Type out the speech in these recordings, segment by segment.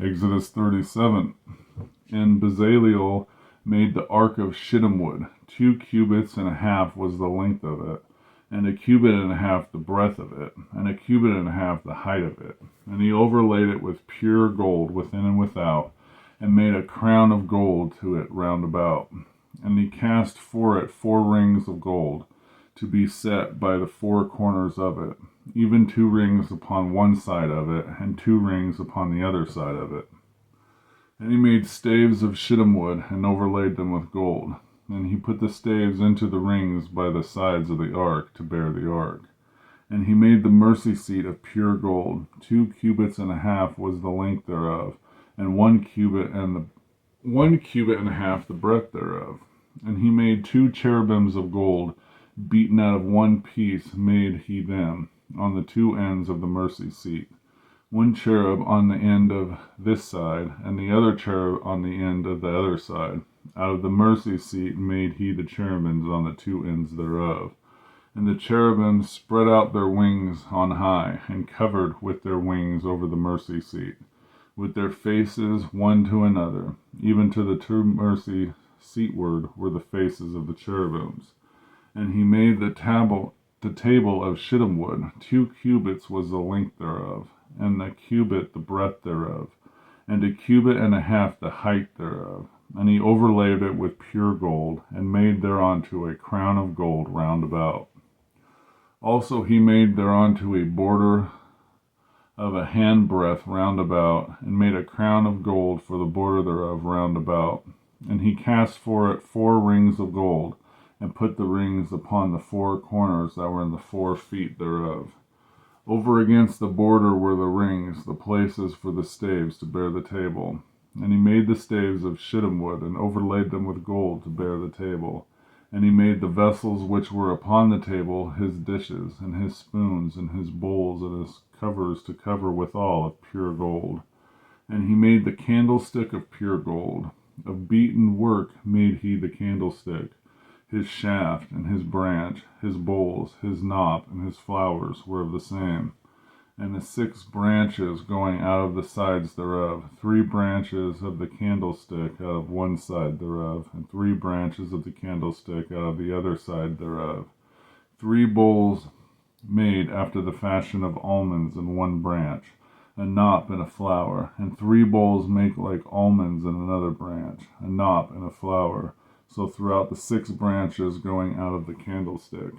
Exodus 37. And Bezaleel made the ark of shittim wood. 2 cubits and a half was the length of it, and a cubit and a half the breadth of it, and a cubit and a half the height of it. And he overlaid it with pure gold within and without, and made a crown of gold to it round about. And he cast for it 4 rings of gold, to be set by the 4 corners of it, even 2 rings upon one side of it, and 2 rings upon the other side of it. And he made staves of shittim wood, and overlaid them with gold. And he put the staves into the rings by the sides of the ark, to bear the ark. And he made the mercy seat of pure gold. 2 cubits and a half was the length thereof, and 1 cubit and a half the breadth thereof. And he made 2 cherubims of gold, beaten out of 1 piece made he them, on the 2 ends of the mercy seat. 1 cherub on the end of this side, and the other cherub on the end of the other side. Out of the mercy seat made he the cherubims on the 2 ends thereof. And the cherubims spread out their wings on high, and covered with their wings over the mercy seat, with their faces one to another, even to the 2 mercy seatward were the faces of the cherubims. And he made the table of shittim wood. 2 cubits was the length thereof, and a cubit the breadth thereof, and a cubit and a half the height thereof. And he overlaid it with pure gold, and made thereunto a crown of gold round about. Also he made thereunto a border of a handbreadth round about, and made a crown of gold for the border thereof round about. And he cast for it 4 rings of gold, and put the rings upon the 4 corners that were in the 4 feet thereof. Over against the border were the rings, the places for the staves to bear the table. And he made the staves of shittim wood, and overlaid them with gold to bear the table. And he made the vessels which were upon the table, his dishes, and his spoons, and his bowls, and his covers to cover withal of pure gold. And he made the candlestick of pure gold. Of beaten work made he the candlestick. His shaft and his branch, his bowls, his knop, and his flowers were of the same. And the 6 branches going out of the sides thereof, 3 branches of the candlestick out of one side thereof, and 3 branches of the candlestick out of the other side thereof. 3 bowls made after the fashion of almonds in one branch, a knop and a flower, and 3 bowls make like almonds in another branch, a knop and a flower. So throughout the 6 branches going out of the candlestick.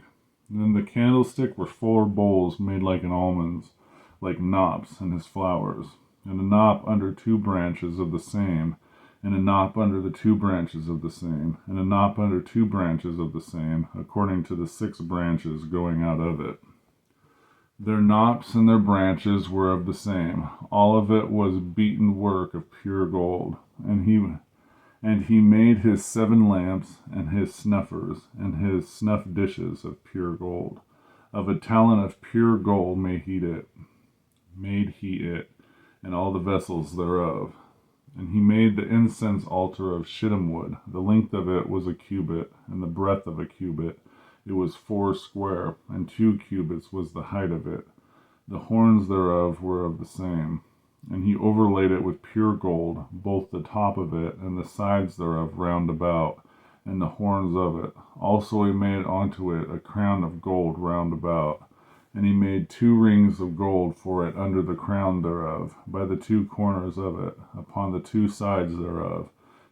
And in the candlestick were 4 bowls made like an almonds, like knops, and his flowers, and a knop under 2 branches of the same, and a knop under the 2 branches of the same, and a knop under 2 branches of the same, according to the 6 branches going out of it. Their knops and their branches were of the same. All of it was beaten work of pure gold. And he made his 7 lamps, and his snuffers, and his snuff dishes of pure gold. Of a talent of pure gold made he it, and all the vessels thereof. And he made the incense altar of shittim wood. The length of it was a cubit, and the breadth of a cubit. It was 4 square, and 2 cubits was the height of it. The horns thereof were of the same. And he overlaid it with pure gold, both the top of it and the sides thereof round about, and the horns of it. Also he made unto it a crown of gold round about. And he made 2 rings of gold for it under the crown thereof, by the 2 corners of it, upon the 2 sides thereof,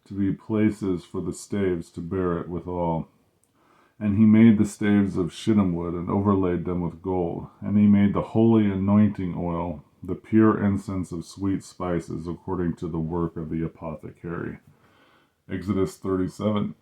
to be places for the staves to bear it withal. And he made the staves of shittim wood, and overlaid them with gold. And he made the holy anointing oil, the pure incense of sweet spices, according to the work of the apothecary. Exodus 37.